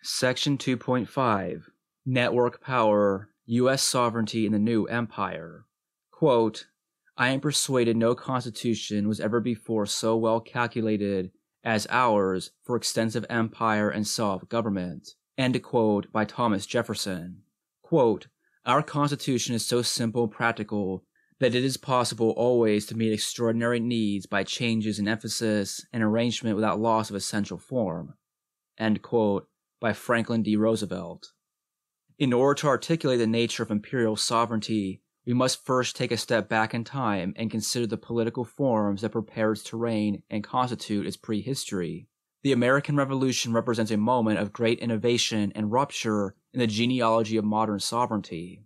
Section 2.5 Network Power, U.S. Sovereignty in the New Empire. Quote, I am persuaded no constitution was ever before so well calculated as ours for extensive empire and self-government. End quote by Thomas Jefferson. Quote, our Constitution is so simple and practical that it is possible always to meet extraordinary needs by changes in emphasis and arrangement without loss of essential form. End quote by Franklin D. Roosevelt. In order to articulate the nature of imperial sovereignty, we must first take a step back in time and consider the political forms that prepared its terrain and constitute its prehistory. The American Revolution represents a moment of great innovation and rupture in the genealogy of modern sovereignty.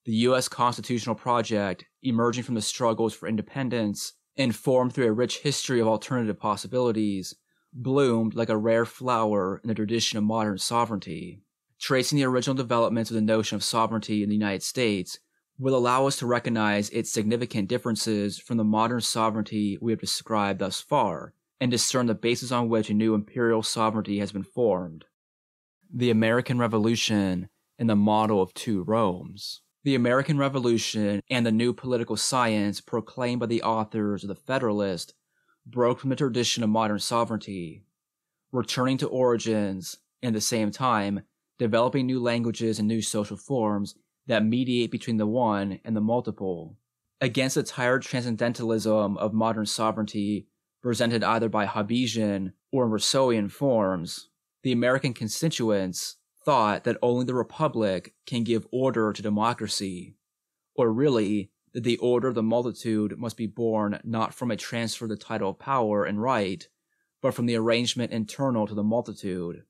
The U.S. constitutional project, emerging from the struggles for independence and formed through a rich history of alternative possibilities, bloomed like a rare flower in the tradition of modern sovereignty. Tracing the original developments of the notion of sovereignty in the United States will allow us to recognize its significant differences from the modern sovereignty we have described thus far, and discern the basis on which a new imperial sovereignty has been formed. The American Revolution and the model of two Romes. The American Revolution and the new political science proclaimed by the authors of the Federalist broke from the tradition of modern sovereignty, returning to origins, and at the same time, developing new languages and new social forms that mediate between the one and the multiple. Against the tired transcendentalism of modern sovereignty presented either by Hobbesian or Rousseauian forms, the American constituents thought that only the republic can give order to democracy, or really that the order of the multitude must be born not from a transfer of the title of power and right, but from the arrangement internal to the multitude,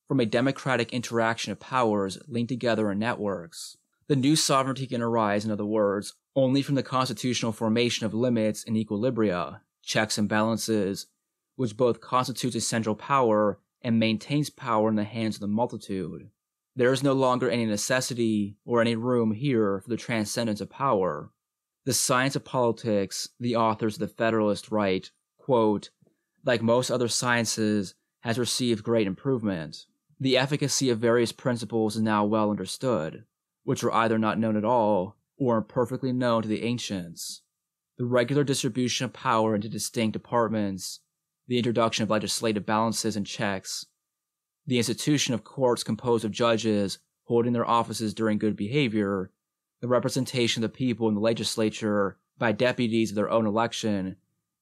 from a democratic interaction of powers linked together in networks. The new sovereignty can arise, in other words, only from the constitutional formation of limits and equilibria, checks and balances, which both constitutes a central power and maintains power in the hands of the multitude. There is no longer any necessity or any room here for the transcendence of power. The science of politics, the authors of the Federalist write, quote, like most other sciences, has received great improvement. The efficacy of various principles is now well understood, which were either not known at all or imperfectly known to the ancients. The regular distribution of power into distinct departments, the introduction of legislative balances and checks, the institution of courts composed of judges holding their offices during good behavior, the representation of the people in the legislature by deputies of their own election,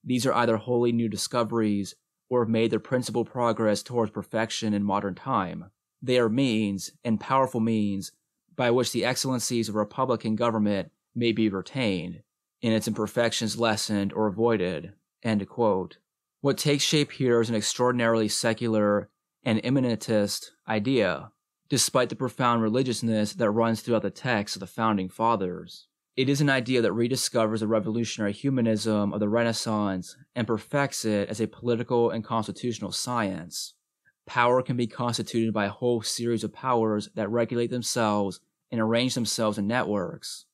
these are either wholly new discoveries or have made their principal progress towards perfection in modern time. They are means, and powerful means, by which the excellencies of republican government may be retained, and its imperfections lessened or avoided. End quote. What takes shape here is an extraordinarily secular and immanentist idea, despite the profound religiousness that runs throughout the texts of the Founding Fathers. It is an idea that rediscovers the revolutionary humanism of the Renaissance and perfects it as a political and constitutional science. Power can be constituted by a whole series of powers that regulate themselves and arrange themselves in networks.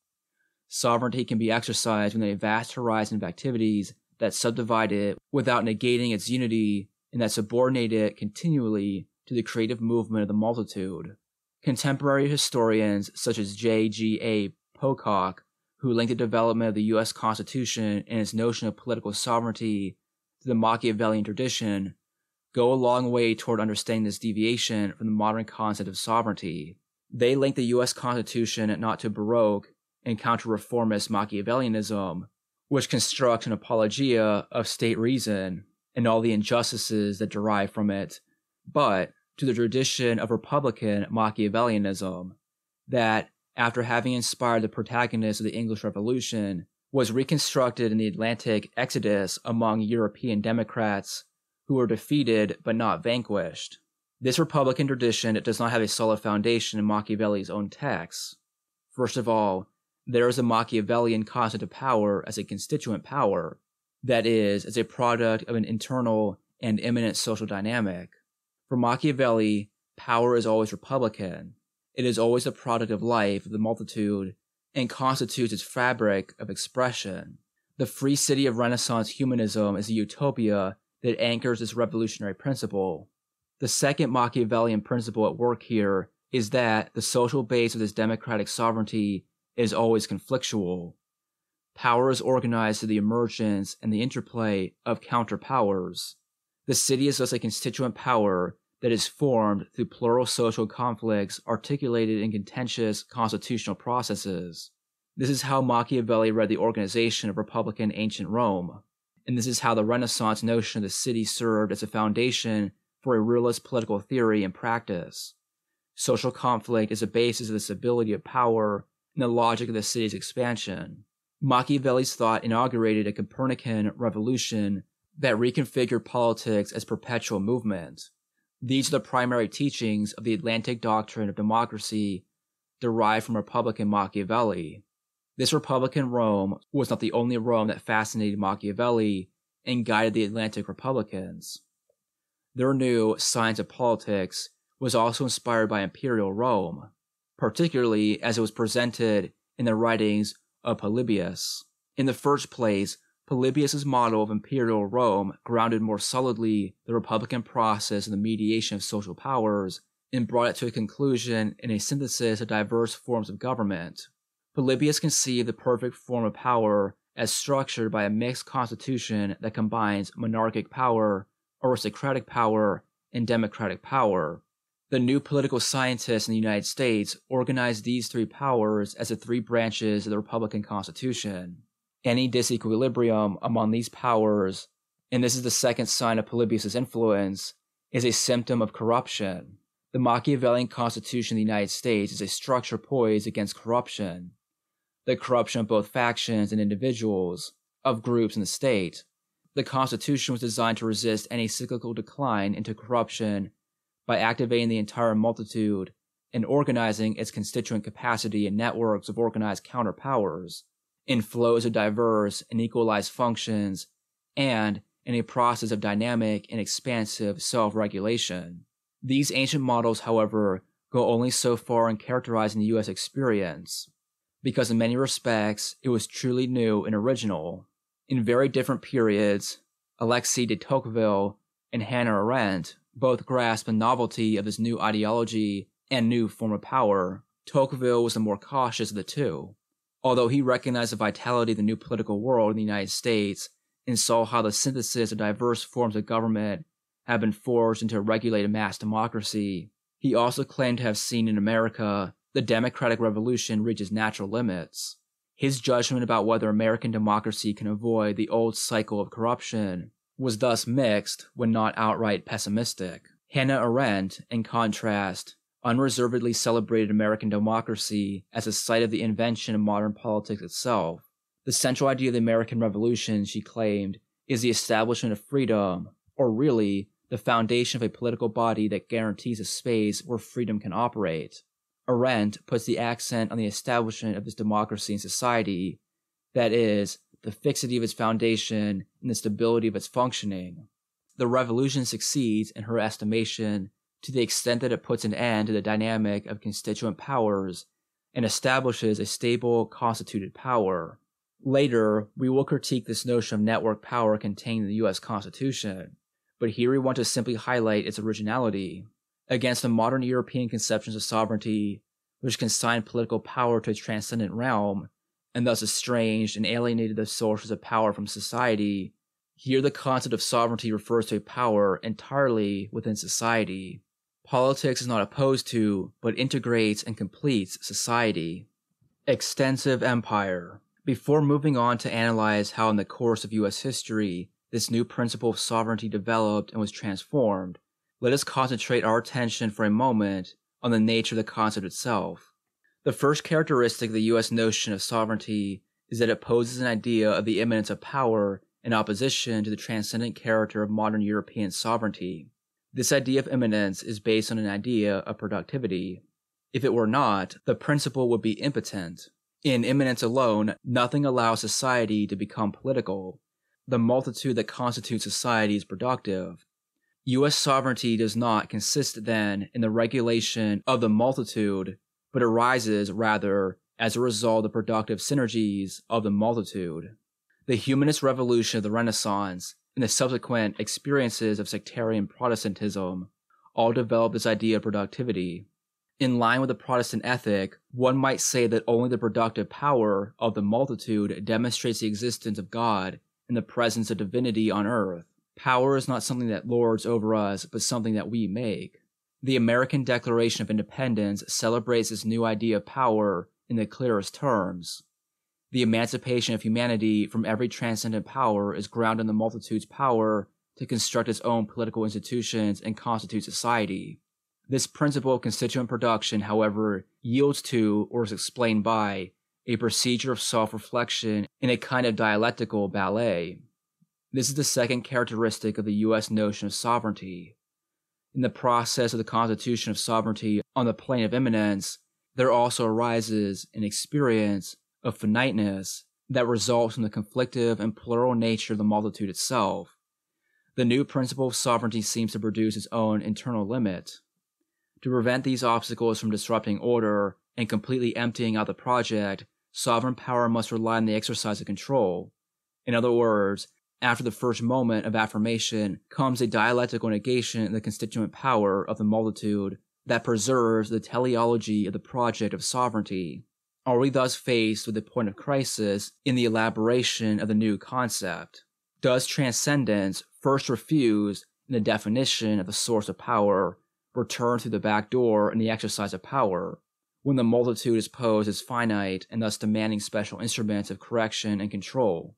Sovereignty can be exercised within a vast horizon of activities that subdivide it without negating its unity and that subordinate it continually to the creative movement of the multitude. Contemporary historians such as J.G.A. Pocock, who linked the development of the U.S. Constitution and its notion of political sovereignty to the Machiavellian tradition, go a long way toward understanding this deviation from the modern concept of sovereignty. They link the U.S. Constitution not to Baroque and counter-reformist Machiavellianism, which constructs an apologia of state reason and all the injustices that derive from it, but to the tradition of Republican Machiavellianism, that, after having inspired the protagonists of the English Revolution, was reconstructed in the Atlantic exodus among European Democrats who were defeated but not vanquished. This Republican tradition does not have a solid foundation in Machiavelli's own texts. First of all, there is a Machiavellian concept of power as a constituent power, that is, as a product of an internal and immanent social dynamic. For Machiavelli, power is always Republican. It is always the product of life of the multitude and constitutes its fabric of expression. The free city of Renaissance humanism is a utopia that anchors this revolutionary principle. The second Machiavellian principle at work here is that the social base of this democratic sovereignty is always conflictual. Power is organized through the emergence and the interplay of counterpowers. The city is thus a constituent power that is formed through plural social conflicts articulated in contentious constitutional processes. This is how Machiavelli read the organization of Republican ancient Rome, and this is how the Renaissance notion of the city served as a foundation for a realist political theory and practice. Social conflict is a basis of the stability of power and the logic of the city's expansion. Machiavelli's thought inaugurated a Copernican revolution that reconfigured politics as perpetual movement. These are the primary teachings of the Atlantic doctrine of democracy derived from Republican Machiavelli. This Republican Rome was not the only Rome that fascinated Machiavelli and guided the Atlantic Republicans. Their new science of politics was also inspired by imperial Rome, particularly as it was presented in the writings of Polybius. In the first place, Polybius's model of imperial Rome grounded more solidly the republican process and the mediation of social powers and brought it to a conclusion in a synthesis of diverse forms of government. Polybius conceived the perfect form of power as structured by a mixed constitution that combines monarchic power, aristocratic power, and democratic power. The new political scientists in the United States organized these three powers as the three branches of the Republican Constitution. Any disequilibrium among these powers, and this is the second sign of Polybius's influence, is a symptom of corruption. The Machiavellian Constitution of the United States is a structure poised against corruption, the corruption of both factions and individuals, of groups and the state. The Constitution was designed to resist any cyclical decline into corruption by activating the entire multitude and organizing its constituent capacity in networks of organized counterpowers, in flows of diverse and equalized functions, and in a process of dynamic and expansive self-regulation. These ancient models, however, go only so far in characterizing the U.S. experience, because in many respects it was truly new and original. In very different periods, Alexis de Tocqueville and Hannah Arendt both grasped the novelty of this new ideology and new form of power. Tocqueville was the more cautious of the two, although he recognized the vitality of the new political world in the United States and saw how the synthesis of diverse forms of government had been forged into a regulated mass democracy. He also claimed to have seen in America the democratic revolution reach its natural limits. His judgment about whether American democracy can avoid the old cycle of corruption was thus mixed when not outright pessimistic. Hannah Arendt, in contrast, unreservedly celebrated American democracy as the site of the invention of modern politics itself. The central idea of the American Revolution, she claimed, is the establishment of freedom, or really, the foundation of a political body that guarantees a space where freedom can operate. Arendt puts the accent on the establishment of this democracy in society, that is, the fixity of its foundation and the stability of its functioning. The revolution succeeds, in her estimation, to the extent that it puts an end to the dynamic of constituent powers and establishes a stable, constituted power. Later, we will critique this notion of network power contained in the U.S. Constitution, but here we want to simply highlight its originality. Against the modern European conceptions of sovereignty, which consigned political power to a transcendent realm, and thus estranged and alienated the sources of power from society, here the concept of sovereignty refers to a power entirely within society. Politics is not opposed to, but integrates and completes society. Extensive empire. Before moving on to analyze how in the course of U.S. history this new principle of sovereignty developed and was transformed, let us concentrate our attention for a moment on the nature of the concept itself. The first characteristic of the U.S. notion of sovereignty is that it poses an idea of the immanence of power in opposition to the transcendent character of modern European sovereignty. This idea of immanence is based on an idea of productivity. If it were not, the principle would be impotent. In immanence alone, nothing allows society to become political. The multitude that constitutes society is productive. U.S. sovereignty does not consist then in the regulation of the multitude, but arises rather as a result of productive synergies of the multitude. The humanist revolution of the Renaissance and the subsequent experiences of sectarian Protestantism all developed this idea of productivity. In line with the Protestant ethic, one might say that only the productive power of the multitude demonstrates the existence of God and the presence of divinity on earth. Power is not something that lords over us, but something that we make. The American Declaration of Independence celebrates this new idea of power in the clearest terms. The emancipation of humanity from every transcendent power is grounded in the multitude's power to construct its own political institutions and constitute society. This principle of constituent production, however, yields to, or is explained by, a procedure of self-reflection in a kind of dialectical ballet. This is the second characteristic of the U.S. notion of sovereignty. In the process of the constitution of sovereignty on the plane of immanence, there also arises an experience of finiteness that results from the conflictive and plural nature of the multitude itself. The new principle of sovereignty seems to produce its own internal limit. To prevent these obstacles from disrupting order and completely emptying out the project, sovereign power must rely on the exercise of control. In other words, after the first moment of affirmation comes a dialectical negation of the constituent power of the multitude that preserves the teleology of the project of sovereignty. Are we thus faced with a point of crisis in the elaboration of the new concept? Does transcendence, first refused in the definition of the source of power, return through the back door in the exercise of power, when the multitude is posed as finite and thus demanding special instruments of correction and control?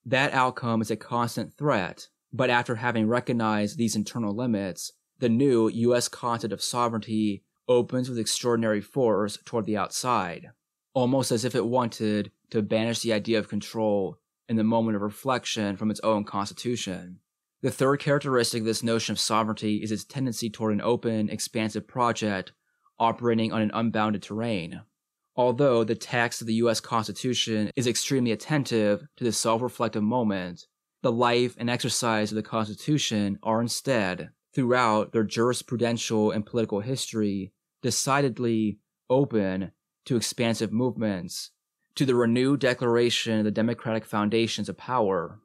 That outcome is a constant threat, but after having recognized these internal limits, the new U.S. concept of sovereignty opens with extraordinary force toward the outside, almost as if it wanted to banish the idea of control in the moment of reflection from its own constitution. The third characteristic of this notion of sovereignty is its tendency toward an open, expansive project operating on an unbounded terrain. Although the text of the U.S. Constitution is extremely attentive to the self-reflective moment, the life and exercise of the Constitution are instead, throughout their jurisprudential and political history, decidedly open to expansive movements, to the renewed declaration of the democratic foundations of power.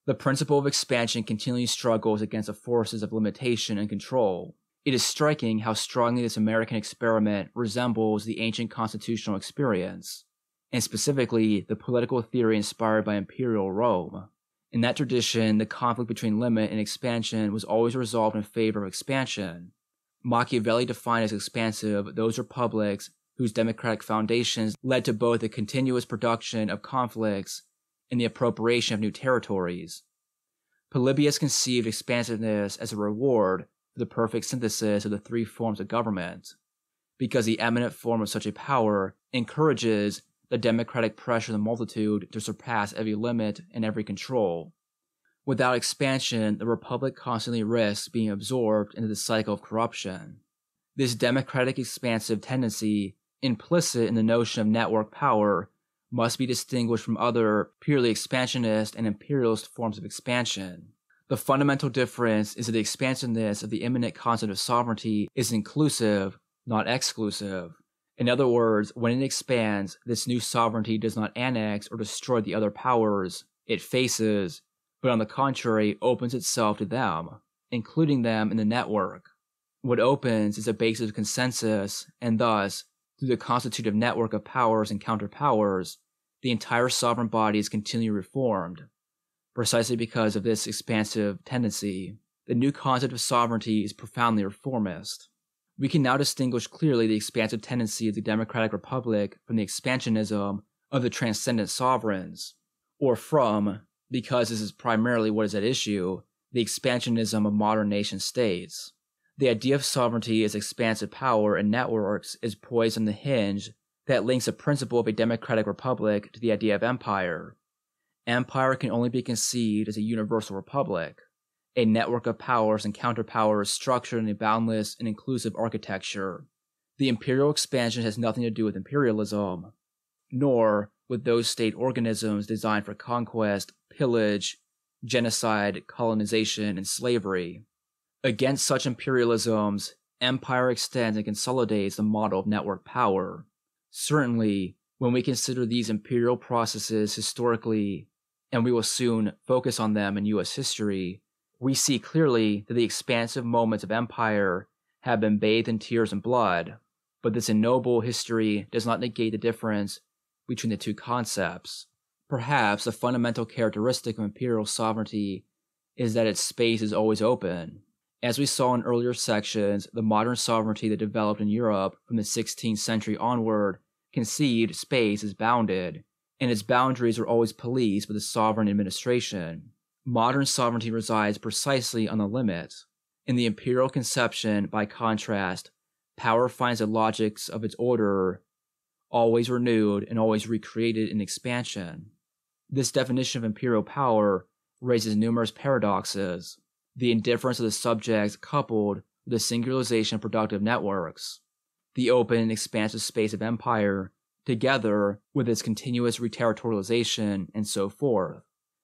The principle of expansion continually struggles against the forces of limitation and control. It is striking how strongly this American experiment resembles the ancient constitutional experience, and specifically the political theory inspired by imperial Rome. In that tradition, the conflict between limit and expansion was always resolved in favor of expansion. Machiavelli defined as expansive those republics whose democratic foundations led to both the continuous production of conflicts and the appropriation of new territories. Polybius conceived expansiveness as a reward for the perfect synthesis of the three forms of government, because the eminent form of such a power encourages the democratic pressure of the multitude to surpass every limit and every control. Without expansion, the republic constantly risks being absorbed into the cycle of corruption. This democratic expansive tendency, implicit in the notion of network power, must be distinguished from other purely expansionist and imperialist forms of expansion. The fundamental difference is that the expansiveness of the immanent concept of sovereignty is inclusive, not exclusive. In other words, when it expands, this new sovereignty does not annex or destroy the other powers it faces, but on the contrary opens itself to them, including them in the network. What opens is a basis of consensus, and thus, through the constitutive network of powers and counterpowers, the entire sovereign body is continually reformed. Precisely because of this expansive tendency, the new concept of sovereignty is profoundly reformist. We can now distinguish clearly the expansive tendency of the democratic republic from the expansionism of the transcendent sovereigns, or from, because this is primarily what is at issue, the expansionism of modern nation states. The idea of sovereignty as expansive power and networks is poised on the hinge that links the principle of a democratic republic to the idea of empire. Empire can only be conceived as a universal republic, a network of powers and counterpowers structured in a boundless and inclusive architecture. The imperial expansion has nothing to do with imperialism, nor with those state organisms designed for conquest, pillage, genocide, colonization, and slavery. Against such imperialisms, empire extends and consolidates the model of network power. Certainly, when we consider these imperial processes historically, and we will soon focus on them in U.S. history, we see clearly that the expansive moments of empire have been bathed in tears and blood, but this ignoble history does not negate the difference between the two concepts. Perhaps a fundamental characteristic of imperial sovereignty is that its space is always open. As we saw in earlier sections, the modern sovereignty that developed in Europe from the 16th century onward conceived space as bounded, and its boundaries are always policed by the sovereign administration. Modern sovereignty resides precisely on the limit. In the imperial conception, by contrast, power finds the logics of its order always renewed and always recreated in expansion. This definition of imperial power raises numerous paradoxes. The indifference of the subjects coupled with the singularization of productive networks, the open and expansive space of empire, together with its continuous reterritorialization, and so forth.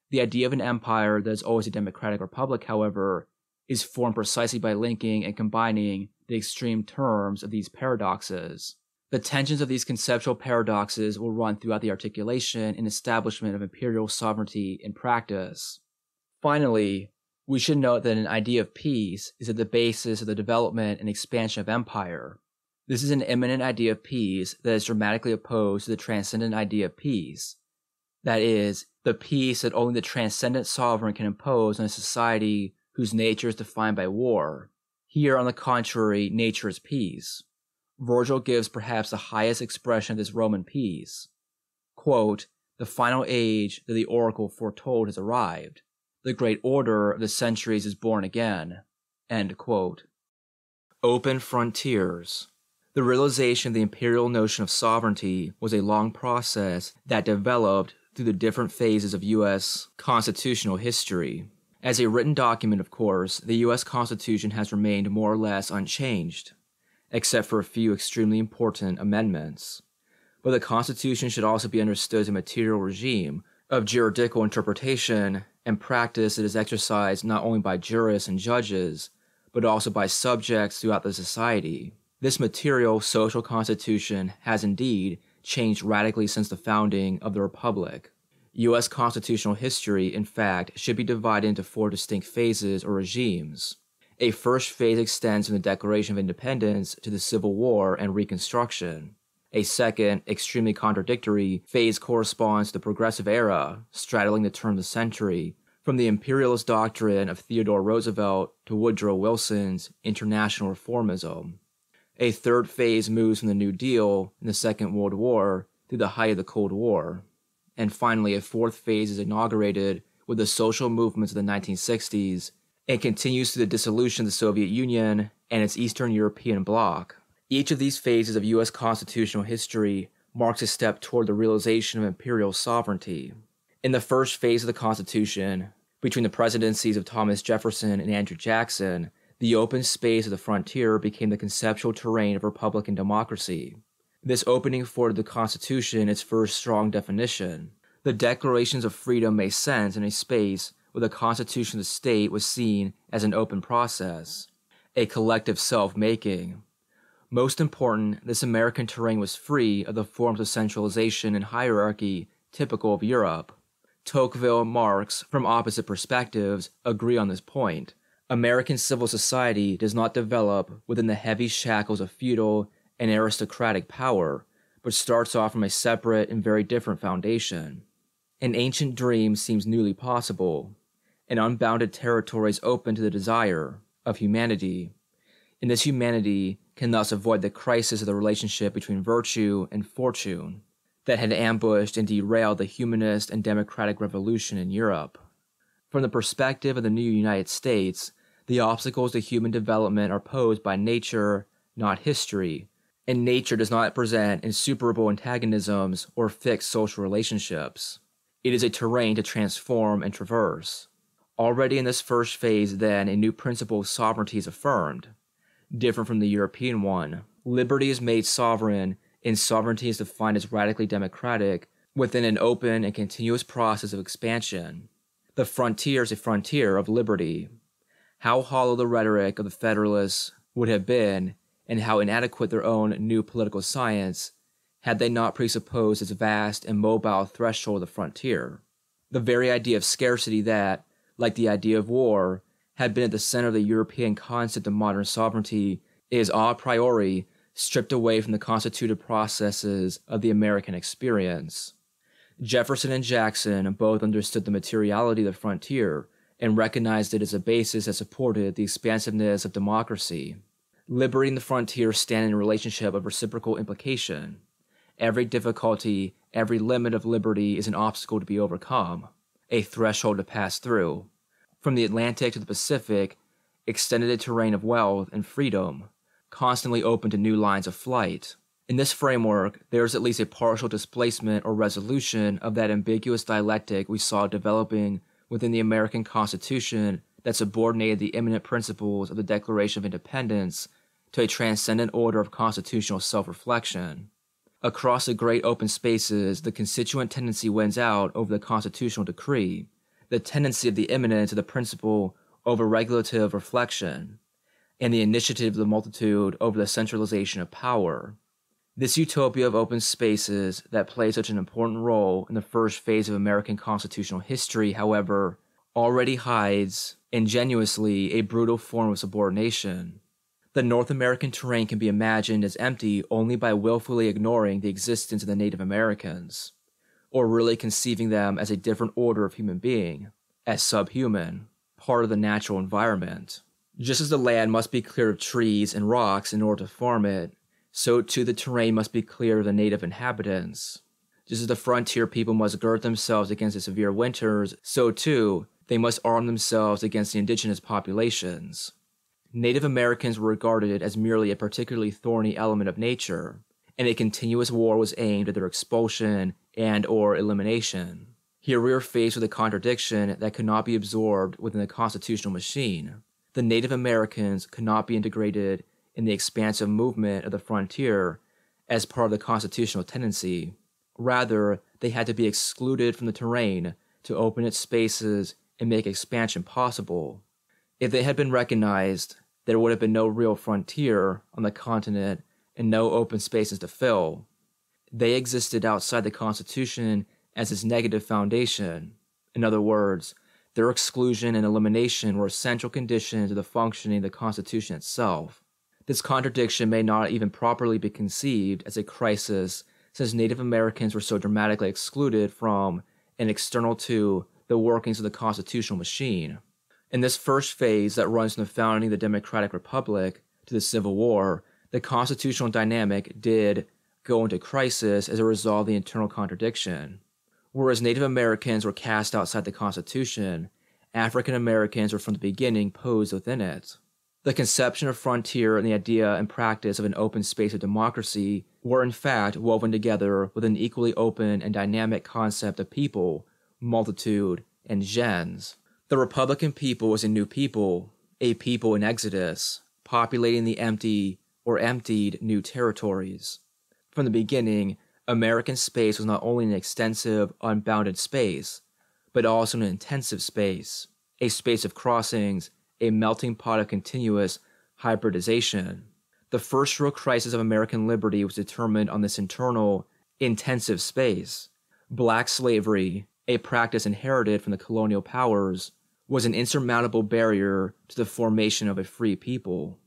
The idea of an empire that is always a democratic republic, however, is formed precisely by linking and combining the extreme terms of these paradoxes. The tensions of these conceptual paradoxes will run throughout the articulation and establishment of imperial sovereignty in practice. Finally, we should note that an idea of peace is at the basis of the development and expansion of empire. This is an immanent idea of peace that is dramatically opposed to the transcendent idea of peace. That is, the peace that only the transcendent sovereign can impose on a society whose nature is defined by war. Here, on the contrary, nature is peace. Virgil gives perhaps the highest expression of this Roman peace. Quote, "The final age that the oracle foretold has arrived. The great order of the centuries is born again." End quote. Open frontiers. The realization of the imperial notion of sovereignty was a long process that developed through the different phases of U.S. constitutional history. As a written document, of course, the U.S. Constitution has remained more or less unchanged, except for a few extremely important amendments. But the Constitution should also be understood as a material regime of juridical interpretation and practice that is exercised not only by jurists and judges, but also by subjects throughout the society. This material social constitution has indeed changed radically since the founding of the Republic. U.S. constitutional history, in fact, should be divided into 4 distinct phases or regimes. A first phase extends from the Declaration of Independence to the Civil War and Reconstruction. A second, extremely contradictory, phase corresponds to the Progressive Era, straddling the turn of the century, from the imperialist doctrine of Theodore Roosevelt to Woodrow Wilson's international reformism. A third phase moves from the New Deal in the Second World War through the height of the Cold War. And finally, a fourth phase is inaugurated with the social movements of the 1960s and continues through the dissolution of the Soviet Union and its Eastern European bloc. Each of these phases of U.S. constitutional history marks a step toward the realization of imperial sovereignty. In the first phase of the Constitution, between the presidencies of Thomas Jefferson and Andrew Jackson, the open space of the frontier became the conceptual terrain of Republican democracy. This opening afforded the Constitution its first strong definition. The declarations of freedom made sense in a space where the Constitution of the state was seen as an open process, a collective self-making. Most important, this American terrain was free of the forms of centralization and hierarchy typical of Europe. Tocqueville and Marx, from opposite perspectives, agree on this point. American civil society does not develop within the heavy shackles of feudal and aristocratic power, but starts off from a separate and very different foundation. An ancient dream seems newly possible. An unbounded territory is open to the desire of humanity, and this humanity can thus avoid the crisis of the relationship between virtue and fortune that had ambushed and derailed the humanist and democratic revolution in Europe. From the perspective of the new United States, the obstacles to human development are posed by nature, not history, and nature does not present insuperable antagonisms or fixed social relationships. It is a terrain to transform and traverse. Already in this first phase, then, a new principle of sovereignty is affirmed. Different from the European one, liberty is made sovereign, and sovereignty is defined as radically democratic within an open and continuous process of expansion. The frontier is a frontier of liberty. How hollow the rhetoric of the Federalists would have been, and how inadequate their own new political science, had they not presupposed its vast and mobile threshold of the frontier. The very idea of scarcity that, like the idea of war, had been at the center of the European concept of modern sovereignty is a priori stripped away from the constitutive processes of the American experience. Jefferson and Jackson both understood the materiality of the frontier and recognized it as a basis that supported the expansiveness of democracy. Liberty and the frontier stand in a relationship of reciprocal implication. Every difficulty, every limit of liberty is an obstacle to be overcome, a threshold to pass through. From the Atlantic to the Pacific, extended a terrain of wealth and freedom, constantly open to new lines of flight. In this framework, there is at least a partial displacement or resolution of that ambiguous dialectic we saw developing within the American Constitution that subordinated the immanent principles of the Declaration of Independence to a transcendent order of constitutional self-reflection. Across the great open spaces, the constituent tendency wins out over the constitutional decree, the tendency of the immanent to the principle over regulative reflection, and the initiative of the multitude over the centralization of power. This utopia of open spaces that played such an important role in the first phase of American constitutional history, however, already hides, ingenuously, a brutal form of subordination. The North American terrain can be imagined as empty only by willfully ignoring the existence of the Native Americans, or really conceiving them as a different order of human being, as subhuman, part of the natural environment. Just as the land must be cleared of trees and rocks in order to farm it, so too the terrain must be cleared of the native inhabitants. Just as the frontier people must gird themselves against the severe winters, so too they must arm themselves against the indigenous populations. Native Americans were regarded as merely a particularly thorny element of nature, and a continuous war was aimed at their expulsion and/or elimination. Here we are faced with a contradiction that could not be absorbed within the constitutional machine. The Native Americans could not be integrated in the expansive movement of the frontier as part of the constitutional tendency. Rather, they had to be excluded from the terrain to open its spaces and make expansion possible. If they had been recognized, there would have been no real frontier on the continent and no open spaces to fill. They existed outside the Constitution as its negative foundation. In other words, their exclusion and elimination were essential conditions of the functioning of the Constitution itself. This contradiction may not even properly be conceived as a crisis, since Native Americans were so dramatically excluded from and external to the workings of the constitutional machine. In this first phase that runs from the founding of the Democratic Republic to the Civil War, the constitutional dynamic did go into crisis as a result of the internal contradiction. Whereas Native Americans were cast outside the Constitution, African Americans were from the beginning posed within it. The conception of frontier and the idea and practice of an open space of democracy were in fact woven together with an equally open and dynamic concept of people, multitude, and gens. The Republican people was a new people, a people in exodus, populating the empty or emptied new territories. From the beginning, American space was not only an extensive, unbounded space, but also an intensive space, a space of crossings, a melting pot of continuous hybridization. The first real crisis of American liberty was determined on this internal, intensive space. Black slavery, a practice inherited from the colonial powers, was an insurmountable barrier to the formation of a free people.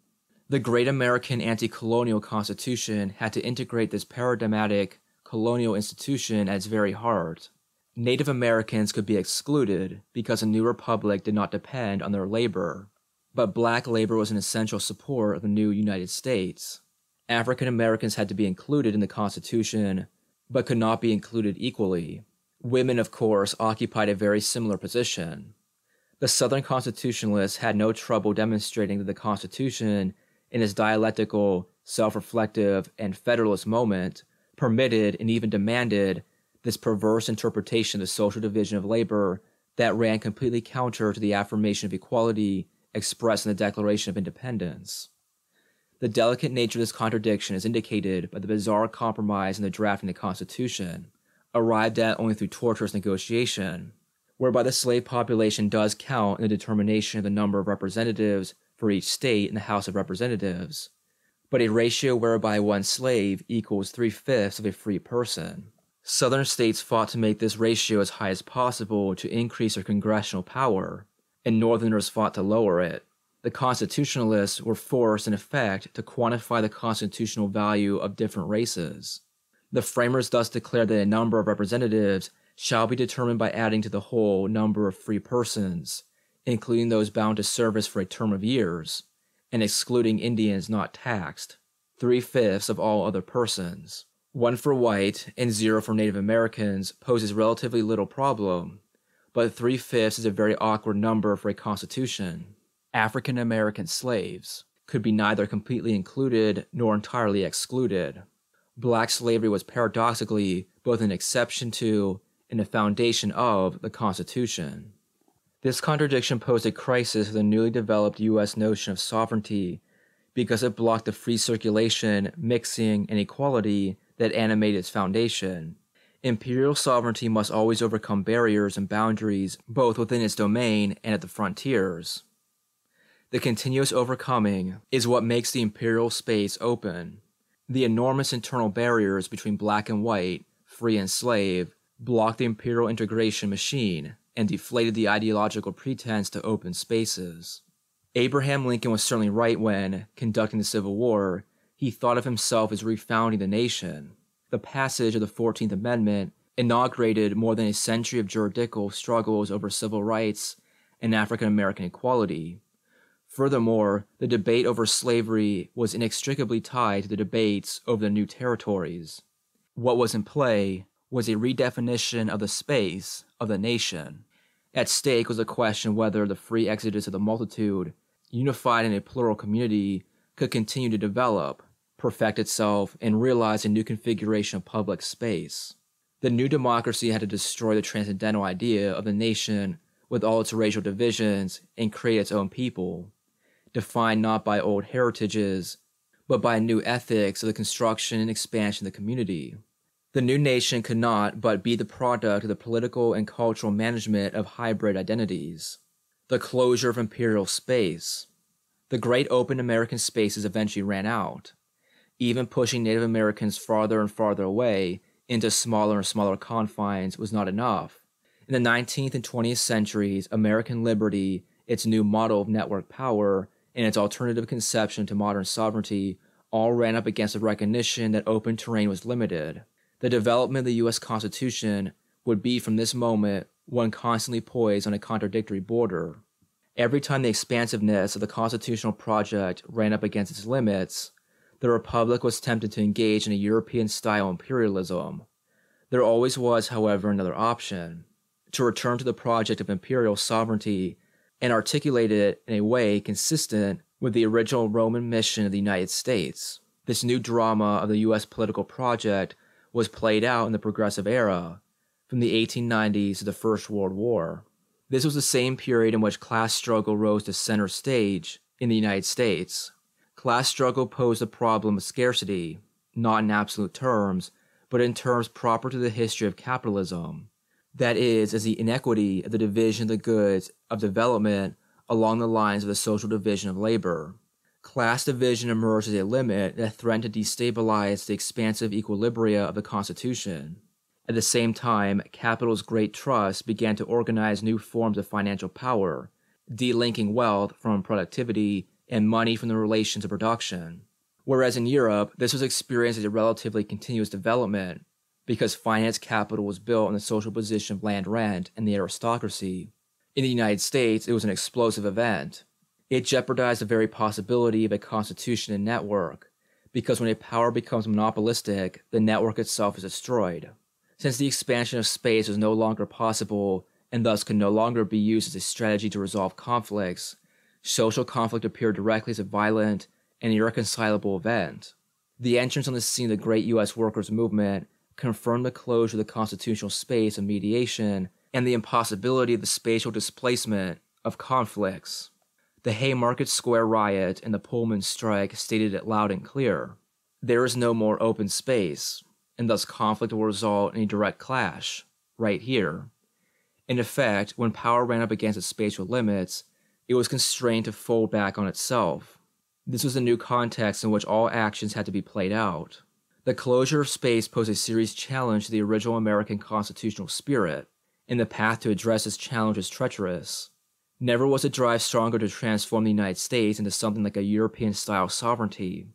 The great American anti-colonial Constitution had to integrate this paradigmatic colonial institution at its very heart. Native Americans could be excluded because a new republic did not depend on their labor, but black labor was an essential support of the new United States. African Americans had to be included in the Constitution, but could not be included equally. Women, of course, occupied a very similar position. The Southern Constitutionalists had no trouble demonstrating that the Constitution, in its dialectical, self-reflective, and federalist moment, permitted and even demanded this perverse interpretation of the social division of labor that ran completely counter to the affirmation of equality expressed in the Declaration of Independence. The delicate nature of this contradiction is indicated by the bizarre compromise in the drafting of the Constitution, arrived at only through torturous negotiation, whereby the slave population does count in the determination of the number of representatives for each state in the House of Representatives, but a ratio whereby one slave equals 3/5 of a free person. Southern states fought to make this ratio as high as possible to increase their congressional power, and Northerners fought to lower it. The constitutionalists were forced, in effect, to quantify the constitutional value of different races. The framers thus declared that a number of representatives shall be determined by adding to the whole number of free persons, including those bound to service for a term of years, and excluding Indians not taxed, 3/5 of all other persons. 1 for white and 0 for Native Americans poses relatively little problem, but 3/5 is a very awkward number for a constitution. African American slaves could be neither completely included nor entirely excluded. Black slavery was paradoxically both an exception to and a foundation of the Constitution. This contradiction posed a crisis for the newly developed U.S. notion of sovereignty because it blocked the free circulation, mixing, and equality that animated its foundation. Imperial sovereignty must always overcome barriers and boundaries both within its domain and at the frontiers. The continuous overcoming is what makes the imperial space open. The enormous internal barriers between black and white, free and slave, blocked the imperial integration machine and deflated the ideological pretense to open spaces. Abraham Lincoln was certainly right when, conducting the Civil War, he thought of himself as refounding the nation. The passage of the 14th Amendment inaugurated more than a century of juridical struggles over civil rights and African American equality. Furthermore, the debate over slavery was inextricably tied to the debates over the new territories. What was in play was a redefinition of the space of the nation. At stake was the question whether the free exodus of the multitude, unified in a plural community, could continue to develop, perfect itself, and realize a new configuration of public space. The new democracy had to destroy the transcendental idea of the nation with all its racial divisions and create its own people, defined not by old heritages, but by new ethics of the construction and expansion of the community. The new nation could not but be the product of the political and cultural management of hybrid identities, the closure of imperial space. The great open American spaces eventually ran out, even pushing Native Americans farther and farther away into smaller and smaller confines was not enough. In the 19th and 20th centuries, American liberty, its new model of network power, and its alternative conception to modern sovereignty all ran up against the recognition that open terrain was limited. The development of the U.S. Constitution would be from this moment one constantly poised on a contradictory border. Every time the expansiveness of the constitutional project ran up against its limits, the Republic was tempted to engage in a European-style imperialism. There always was, however, another option: to return to the project of imperial sovereignty and articulate it in a way consistent with the original Roman mission of the United States. This new drama of the U.S. political project was played out in the Progressive Era, from the 1890s to the First World War. This was the same period in which class struggle rose to center stage in the United States. Class struggle posed the problem of scarcity, not in absolute terms, but in terms proper to the history of capitalism. That is, as the inequity of the division of the goods of development along the lines of the social division of labor. Class division emerged as a limit that threatened to destabilize the expansive equilibria of the Constitution. At the same time, capital's great trusts began to organize new forms of financial power, delinking wealth from productivity and money from the relations of production. Whereas in Europe, this was experienced as a relatively continuous development, because finance capital was built on the social position of land rent and the aristocracy. In the United States, it was an explosive event. It jeopardized the very possibility of a constitution and network, because when a power becomes monopolistic, the network itself is destroyed. Since the expansion of space was no longer possible, and thus could no longer be used as a strategy to resolve conflicts, social conflict appeared directly as a violent and irreconcilable event. The entrance on the scene of the great U.S. workers' movement confirmed the closure of the constitutional space of mediation and the impossibility of the spatial displacement of conflicts. The Haymarket Square riot and the Pullman strike stated it loud and clear. There is no more open space, and thus conflict will result in a direct clash, right here. In effect, when power ran up against its spatial limits, it was constrained to fold back on itself. This was the new context in which all actions had to be played out. The closure of space posed a serious challenge to the original American constitutional spirit, and the path to address this challenge was treacherous. Never was the drive stronger to transform the United States into something like a European-style sovereignty.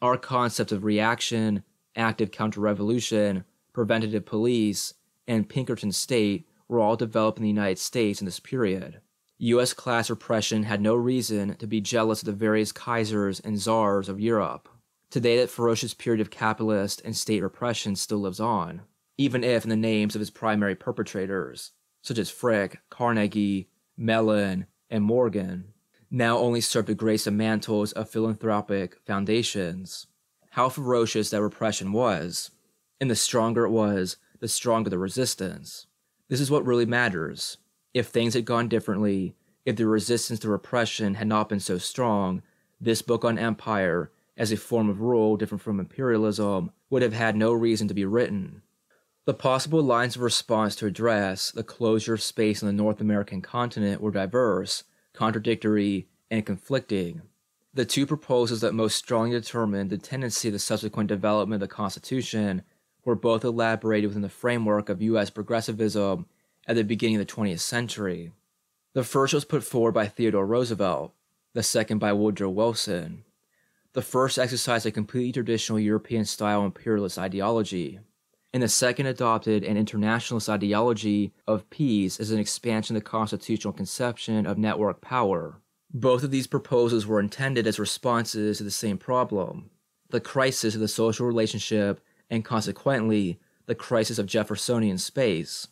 Our concepts of reaction, active counter-revolution, preventative police, and Pinkerton state were all developed in the United States in this period. U.S. class repression had no reason to be jealous of the various Kaisers and Tsars of Europe. Today, that ferocious period of capitalist and state repression still lives on, even if in the names of its primary perpetrators, such as Frick, Carnegie, Mellon, and Morgan, now only serve to grace the mantles of philanthropic foundations. How ferocious that repression was, and the stronger it was, the stronger the resistance. This is what really matters. If things had gone differently, if the resistance to repression had not been so strong, this book on empire, as a form of rule different from imperialism, would have had no reason to be written. The possible lines of response to address the closure of space on the North American continent were diverse, contradictory, and conflicting. The two proposals that most strongly determined the tendency of the subsequent development of the Constitution were both elaborated within the framework of U.S. progressivism at the beginning of the 20th century. The first was put forward by Theodore Roosevelt, the second by Woodrow Wilson. The first exercised a completely traditional European-style imperialist ideology, and the second adopted an internationalist ideology of peace as an expansion of the constitutional conception of network power. Both of these proposals were intended as responses to the same problem, the crisis of the social relationship and consequently the crisis of Jeffersonian space.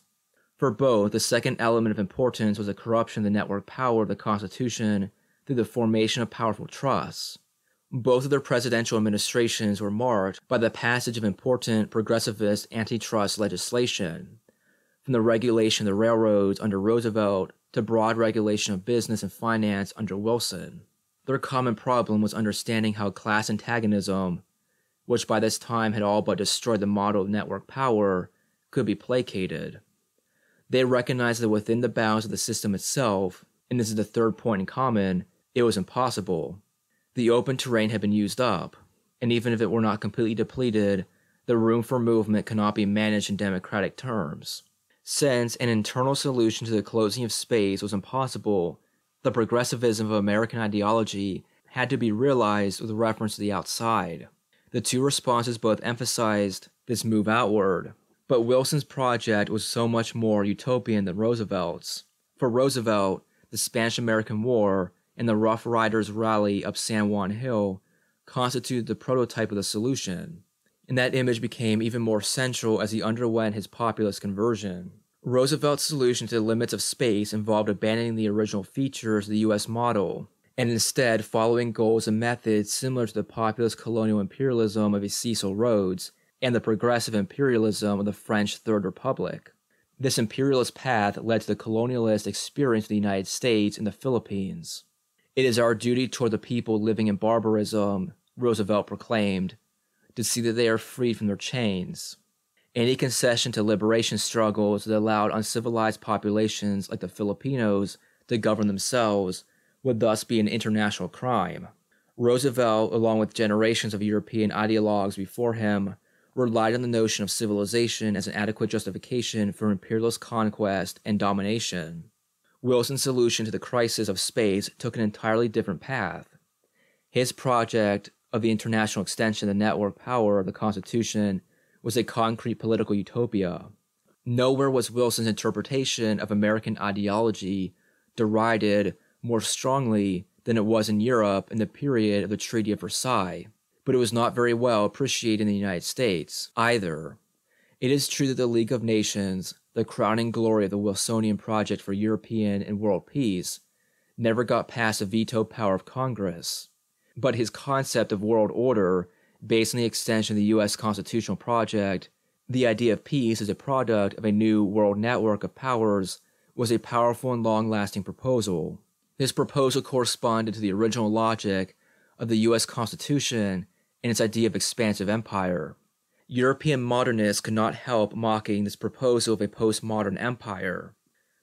For both, the second element of importance was the corruption of the network power of the Constitution through the formation of powerful trusts. Both of their presidential administrations were marked by the passage of important progressivist antitrust legislation, from the regulation of the railroads under Roosevelt to broad regulation of business and finance under Wilson. Their common problem was understanding how class antagonism, which by this time had all but destroyed the model of network power, could be placated. They recognized that within the bounds of the system itself, and this is the third point in common, it was impossible. The open terrain had been used up, and even if it were not completely depleted, the room for movement cannot be managed in democratic terms. Since an internal solution to the closing of space was impossible, the progressivism of American ideology had to be realized with reference to the outside. The two responses both emphasized this move outward, but Wilson's project was so much more utopian than Roosevelt's. For Roosevelt, the Spanish-American War and the Rough Riders' rally up San Juan Hill constituted the prototype of the solution, and that image became even more central as he underwent his populist conversion. Roosevelt's solution to the limits of space involved abandoning the original features of the U.S. model, and instead following goals and methods similar to the populist colonial imperialism of Cecil Rhodes and the progressive imperialism of the French Third Republic. This imperialist path led to the colonialist experience of the United States and the Philippines. It is our duty toward the people living in barbarism, Roosevelt proclaimed, to see that they are freed from their chains. Any concession to liberation struggles that allowed uncivilized populations like the Filipinos to govern themselves would thus be an international crime. Roosevelt, along with generations of European ideologues before him, relied on the notion of civilization as an adequate justification for imperialist conquest and domination. Wilson's solution to the crisis of space took an entirely different path. His project of the international extension of the network power of the Constitution was a concrete political utopia. Nowhere was Wilson's interpretation of American ideology derided more strongly than it was in Europe in the period of the Treaty of Versailles, but it was not very well appreciated in the United States either. It is true that the League of Nations, the crowning glory of the Wilsonian project for European and world peace, never got past the veto power of Congress. But his concept of world order, based on the extension of the U.S. constitutional project, the idea of peace as a product of a new world network of powers, was a powerful and long-lasting proposal. This proposal corresponded to the original logic of the U.S. Constitution and its idea of expansive empire. European modernists could not help mocking this proposal of a postmodern empire.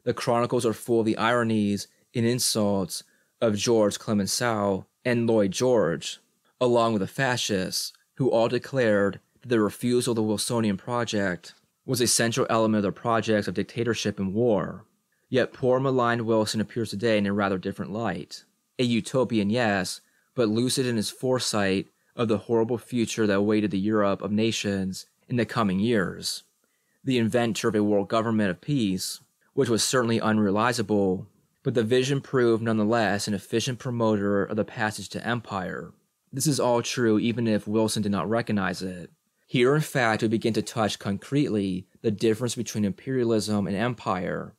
The chronicles are full of the ironies and insults of George Clemenceau and Lloyd George, along with the fascists, who all declared that the refusal of the Wilsonian project was a central element of their projects of dictatorship and war. Yet poor maligned Wilson appears today in a rather different light. A utopian, yes, but lucid in his foresight of the horrible future that awaited the Europe of nations in the coming years. The inventor of a world government of peace, which was certainly unrealizable, but the vision proved nonetheless an efficient promoter of the passage to empire. This is all true even if Wilson did not recognize it. Here, in fact, we begin to touch concretely the difference between imperialism and empire,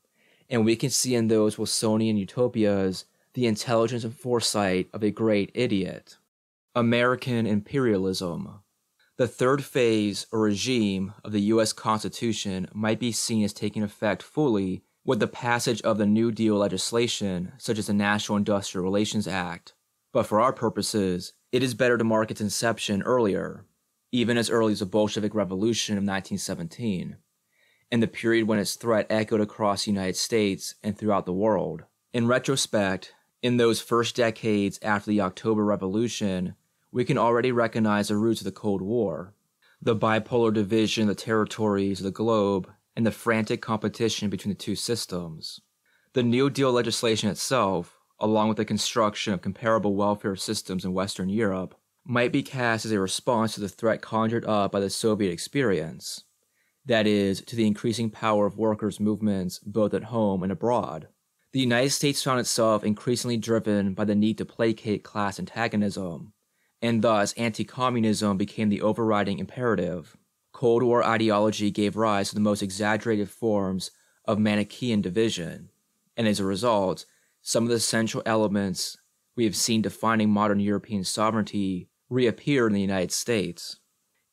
and we can see in those Wilsonian utopias the intelligence and foresight of a great idiot. American imperialism. The third phase or regime of the U.S. Constitution might be seen as taking effect fully with the passage of the New Deal legislation, such as the National Industrial Relations Act. But for our purposes, it is better to mark its inception earlier, even as early as the Bolshevik Revolution of 1917, and the period when its threat echoed across the United States and throughout the world. In retrospect, in those first decades after the October Revolution, we can already recognize the roots of the Cold War, the bipolar division of the territories of the globe, and the frantic competition between the two systems. The New Deal legislation itself, along with the construction of comparable welfare systems in Western Europe, might be cast as a response to the threat conjured up by the Soviet experience, that is, to the increasing power of workers' movements both at home and abroad. The United States found itself increasingly driven by the need to placate class antagonism, and thus anti-communism became the overriding imperative. Cold War ideology gave rise to the most exaggerated forms of Manichaean division, and as a result, some of the central elements we have seen defining modern European sovereignty reappear in the United States.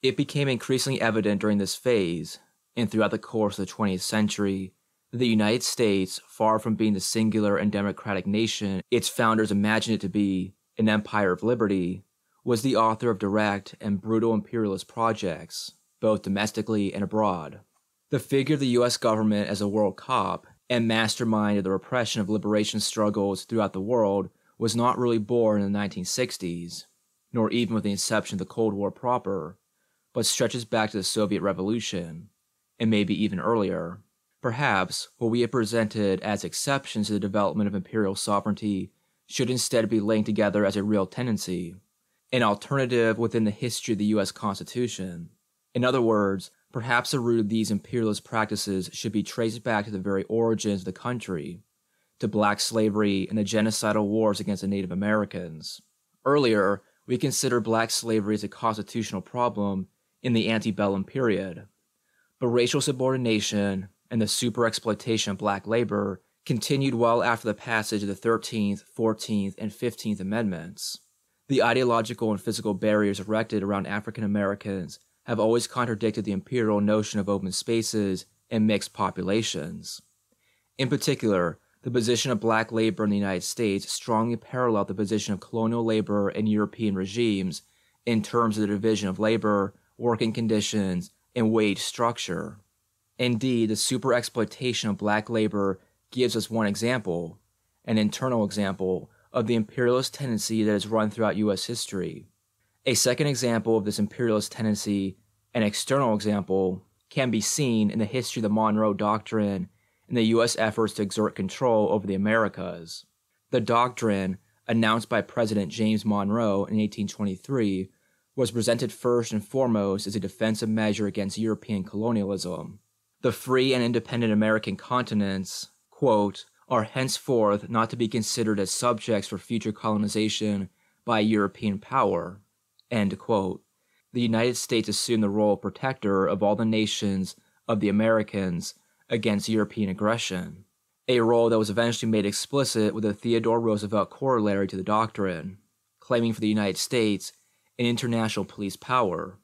It became increasingly evident during this phase, and throughout the course of the 20th century, that the United States, far from being the singular and democratic nation its founders imagined it to be, an empire of liberty, was the author of direct and brutal imperialist projects, both domestically and abroad. The figure of the U.S. government as a world cop and mastermind of the repression of liberation struggles throughout the world was not really born in the 1960s, nor even with the inception of the Cold War proper, but stretches back to the Soviet Revolution, and maybe even earlier. Perhaps what we have presented as exceptions to the development of imperial sovereignty should instead be linked together as a real tendency, an alternative within the history of the U.S. Constitution. In other words, perhaps the root of these imperialist practices should be traced back to the very origins of the country, to black slavery and the genocidal wars against the Native Americans. Earlier, we considered black slavery as a constitutional problem in the antebellum period, but racial subordination and the super-exploitation of black labor continued well after the passage of the 13th, 14th, and 15th Amendments. The ideological and physical barriers erected around African Americans have always contradicted the imperial notion of open spaces and mixed populations. In particular, the position of black labor in the United States strongly paralleled the position of colonial labor in European regimes in terms of the division of labor, working conditions, and wage structure. Indeed, the super-exploitation of black labor gives us one example, an internal example, of the imperialist tendency that has run throughout U.S. history. A second example of this imperialist tendency, an external example, can be seen in the history of the Monroe Doctrine and the U.S. efforts to exert control over the Americas. The doctrine, announced by President James Monroe in 1823, was presented first and foremost as a defensive measure against European colonialism. The free and independent American continents, quote, are henceforth not to be considered as subjects for future colonization by European power, end quote. The United States assumed the role of protector of all the nations of the Americans against European aggression, a role that was eventually made explicit with the Theodore Roosevelt corollary to the doctrine, claiming for the United States an international police power.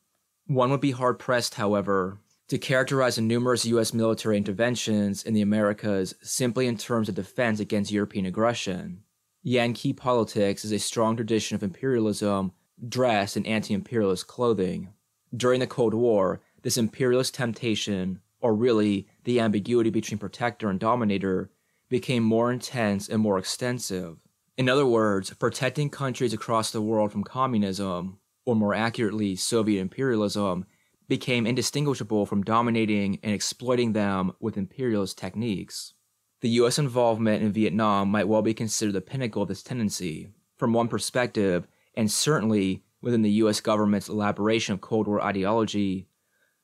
One would be hard-pressed, however, to characterize the numerous U.S. military interventions in the Americas simply in terms of defense against European aggression. Yankee politics is a strong tradition of imperialism dressed in anti-imperialist clothing. During the Cold War, this imperialist temptation, or really the ambiguity between protector and dominator, became more intense and more extensive. In other words, protecting countries across the world from communism, or more accurately, Soviet imperialism, became indistinguishable from dominating and exploiting them with imperialist techniques. The U.S. involvement in Vietnam might well be considered the pinnacle of this tendency. From one perspective, and certainly within the U.S. government's elaboration of Cold War ideology,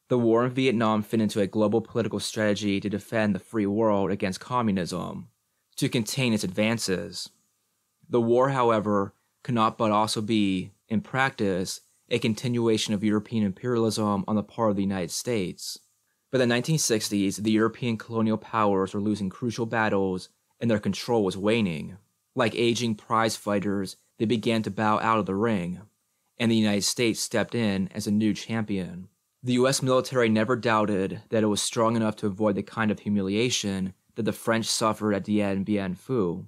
the war in Vietnam fit into a global political strategy to defend the free world against communism, to contain its advances. The war, however, could not but also be, in practice, a continuation of European imperialism on the part of the United States. By the 1960s, the European colonial powers were losing crucial battles and their control was waning. Like aging prize fighters, they began to bow out of the ring, and the United States stepped in as a new champion. The U.S. military never doubted that it was strong enough to avoid the kind of humiliation that the French suffered at Dien Bien Phu.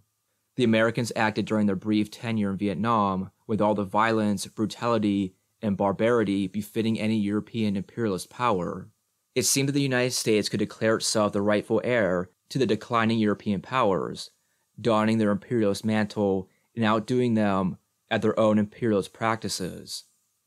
The Americans acted during their brief tenure in Vietnam with all the violence, brutality, and barbarity befitting any European imperialist power. It seemed that the United States could declare itself the rightful heir to the declining European powers, donning their imperialist mantle and outdoing them at their own imperialist practices.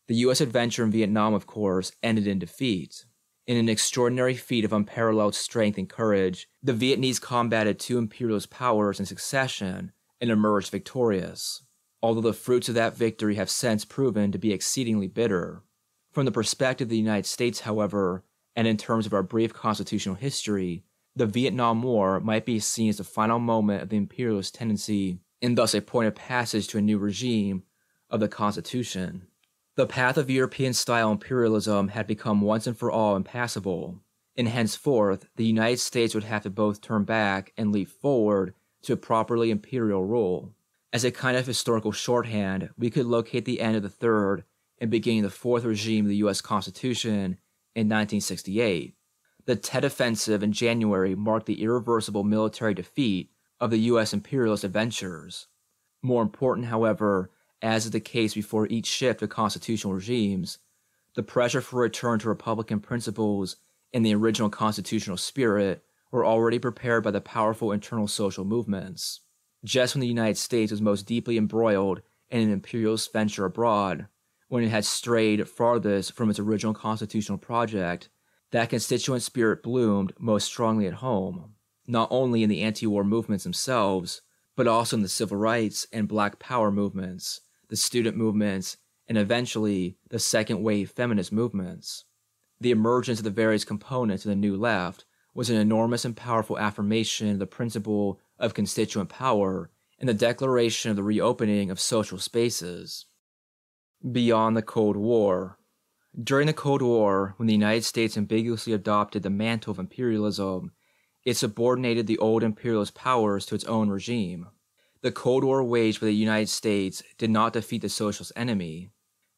The U.S. adventure in Vietnam, of course, ended in defeat. In an extraordinary feat of unparalleled strength and courage, the Vietnamese combated two imperialist powers in succession and emerged victorious, although the fruits of that victory have since proven to be exceedingly bitter. From the perspective of the United States, however, and in terms of our brief constitutional history, the Vietnam War might be seen as the final moment of the imperialist tendency and thus a point of passage to a new regime of the Constitution. The path of European-style imperialism had become once and for all impassable, and henceforth the United States would have to both turn back and leap forward to a properly imperial rule. As a kind of historical shorthand, we could locate the end of the third and beginning of the fourth regime of the U.S. Constitution in 1968. The Tet Offensive in January marked the irreversible military defeat of the U.S. imperialist adventures. More important, however, as is the case before each shift of constitutional regimes, the pressure for a return to Republican principles and the original constitutional spirit were already prepared by the powerful internal social movements. Just when the United States was most deeply embroiled in an imperialist venture abroad, when it had strayed farthest from its original constitutional project, that constituent spirit bloomed most strongly at home, not only in the anti-war movements themselves, but also in the civil rights and black power movements, the student movements, and eventually the second-wave feminist movements. The emergence of the various components of the New Left was an enormous and powerful affirmation of the principle of constituent power and the declaration of the reopening of social spaces. Beyond the Cold War. During the Cold War, when the United States ambiguously adopted the mantle of imperialism, it subordinated the old imperialist powers to its own regime. The Cold War waged by the United States did not defeat the socialist enemy,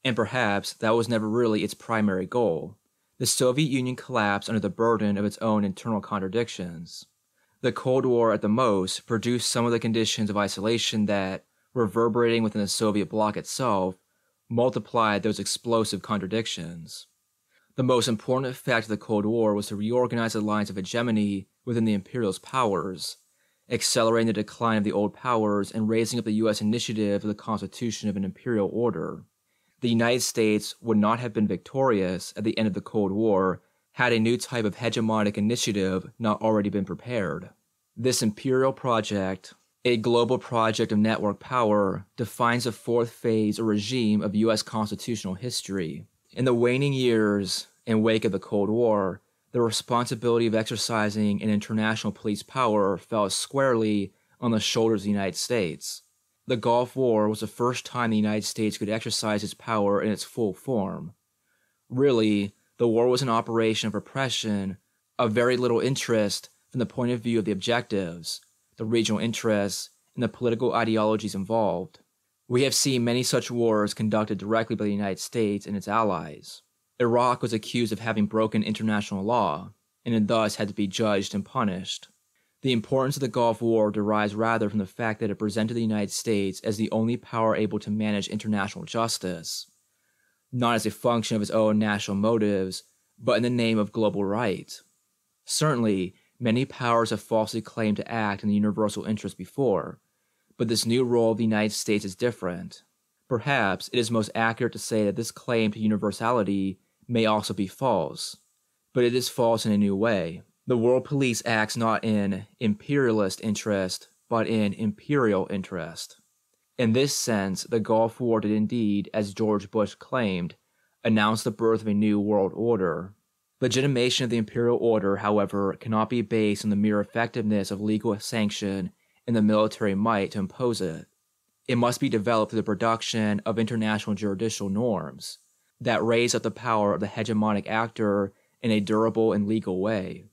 and perhaps that was never really its primary goal. The Soviet Union collapsed under the burden of its own internal contradictions. The Cold War, at the most, produced some of the conditions of isolation that, reverberating within the Soviet bloc itself, multiplied those explosive contradictions. The most important effect of the Cold War was to reorganize the lines of hegemony within the imperialist powers, accelerating the decline of the old powers and raising up the U.S. initiative of the constitution of an imperial order. The United States would not have been victorious at the end of the Cold War had a new type of hegemonic initiative not already been prepared. This imperial project, a global project of network power, defines the fourth phase or regime of U.S. constitutional history. In the waning years and wake of the Cold War, the responsibility of exercising an international police power fell squarely on the shoulders of the United States. The Gulf War was the first time the United States could exercise its power in its full form. Really, the war was an operation of repression of very little interest from the point of view of the objectives, the regional interests, and the political ideologies involved. We have seen many such wars conducted directly by the United States and its allies. Iraq was accused of having broken international law, and thus had to be judged and punished. The importance of the Gulf War derives rather from the fact that it presented the United States as the only power able to manage international justice, not as a function of its own national motives, but in the name of global right. Certainly, many powers have falsely claimed to act in the universal interest before, but this new role of the United States is different. Perhaps it is most accurate to say that this claim to universality may also be false, but it is false in a new way. The world police acts not in imperialist interest, but in imperial interest. In this sense, the Gulf War did indeed, as George Bush claimed, announce the birth of a new world order. Legitimation of the imperial order, however, cannot be based on the mere effectiveness of legal sanction and the military might to impose it. It must be developed through the production of international judicial norms that raise up the power of the hegemonic actor in a durable and legal way.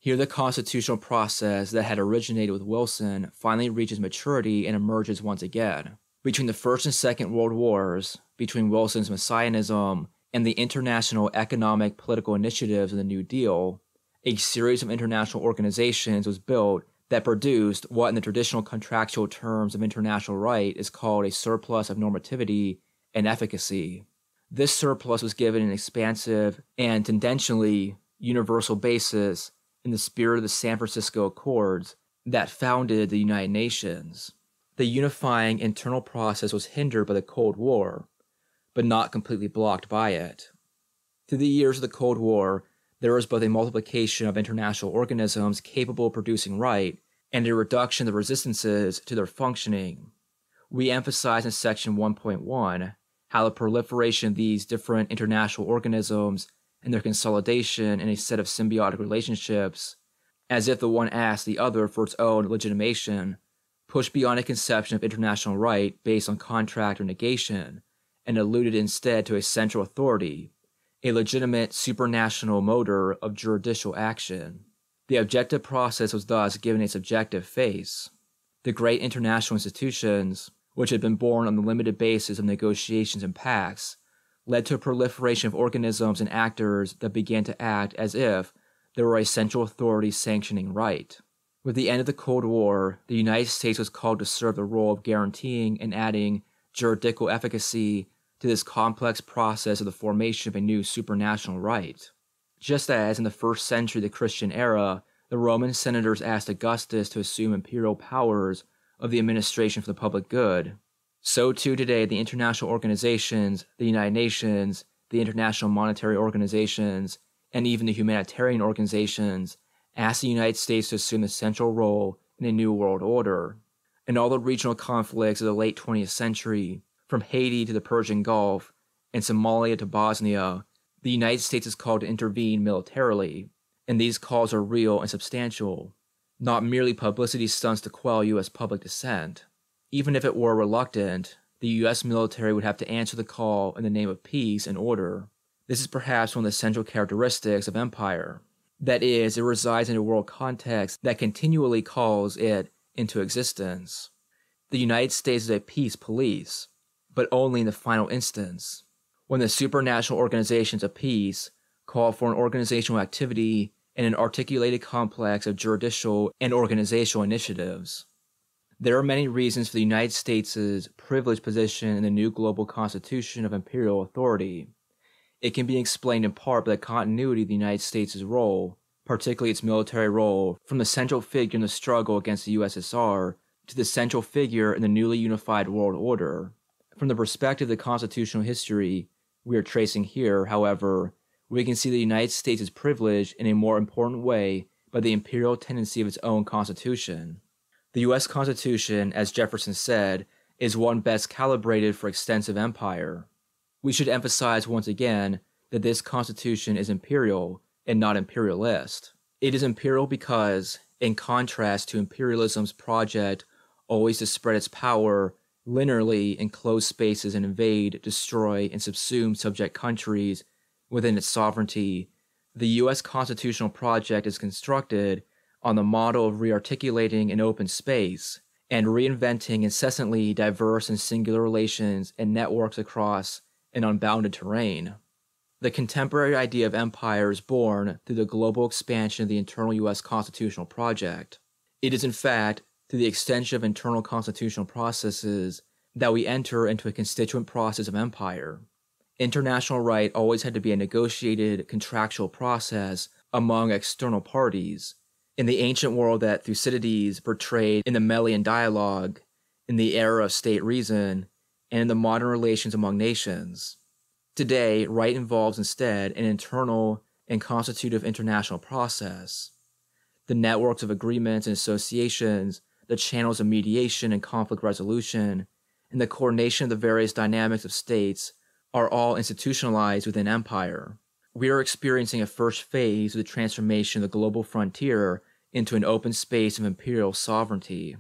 Here the constitutional process that had originated with Wilson finally reaches maturity and emerges once again. Between the First and Second World Wars, between Wilson's Messianism and the international economic political initiatives of the New Deal, a series of international organizations was built that produced what in the traditional contractual terms of international right is called a surplus of normativity and efficacy. This surplus was given an expansive and tendentially universal basis in the spirit of the San Francisco Accords that founded the United Nations. The unifying internal process was hindered by the Cold War, but not completely blocked by it. Through the years of the Cold War, there was both a multiplication of international organisms capable of producing right and a reduction of the resistances to their functioning. We emphasize in Section 1.1 how the proliferation of these different international organisms and their consolidation in a set of symbiotic relationships, as if the one asked the other for its own legitimation, pushed beyond a conception of international right based on contract or negation, and alluded instead to a central authority, a legitimate supranational motor of judicial action. The objective process was thus given a subjective face. The great international institutions, which had been born on the limited basis of negotiations and pacts, led to a proliferation of organisms and actors that began to act as if there were a central authority sanctioning right. With the end of the Cold War, the United States was called to serve the role of guaranteeing and adding juridical efficacy to this complex process of the formation of a new supranational right. Just as in the first century of the Christian era, the Roman senators asked Augustus to assume imperial powers of the administration for the public good, so too today the international organizations, the United Nations, the international monetary organizations, and even the humanitarian organizations ask the United States to assume the central role in a new world order. In all the regional conflicts of the late 20th century, from Haiti to the Persian Gulf and Somalia to Bosnia, the United States is called to intervene militarily, and these calls are real and substantial, not merely publicity stunts to quell U.S. public dissent. Even if it were reluctant, the U.S. military would have to answer the call in the name of peace and order. This is perhaps one of the central characteristics of empire. That is, it resides in a world context that continually calls it into existence. The United States is a peace police, but only in the final instance, when the supranational organizations of peace call for an organizational activity and an articulated complex of judicial and organizational initiatives. There are many reasons for the United States' privileged position in the new global constitution of imperial authority. It can be explained in part by the continuity of the United States' role, particularly its military role, from the central figure in the struggle against the USSR to the central figure in the newly unified world order. From the perspective of the constitutional history we are tracing here, however, we can see the United States is privileged in a more important way by the imperial tendency of its own constitution. The U.S. Constitution, as Jefferson said, is one best calibrated for extensive empire. We should emphasize once again that this Constitution is imperial and not imperialist. It is imperial because, in contrast to imperialism's project always to spread its power linearly in closed spaces and invade, destroy, and subsume subject countries within its sovereignty, the U.S. constitutional project is constructed on the model of rearticulating an open space and reinventing incessantly diverse and singular relations and networks across an unbounded terrain. The contemporary idea of empire is born through the global expansion of the internal U.S. constitutional project. It is, in fact, through the extension of internal constitutional processes that we enter into a constituent process of empire. International right always had to be a negotiated, contractual process among external parties. In the ancient world that Thucydides portrayed in the Melian dialogue, in the era of state reason, and in the modern relations among nations. Today, right involves instead an internal and constitutive international process. The networks of agreements and associations, the channels of mediation and conflict resolution, and the coordination of the various dynamics of states are all institutionalized within empire. We are experiencing a first phase of the transformation of the global frontier into an open space of imperial sovereignty.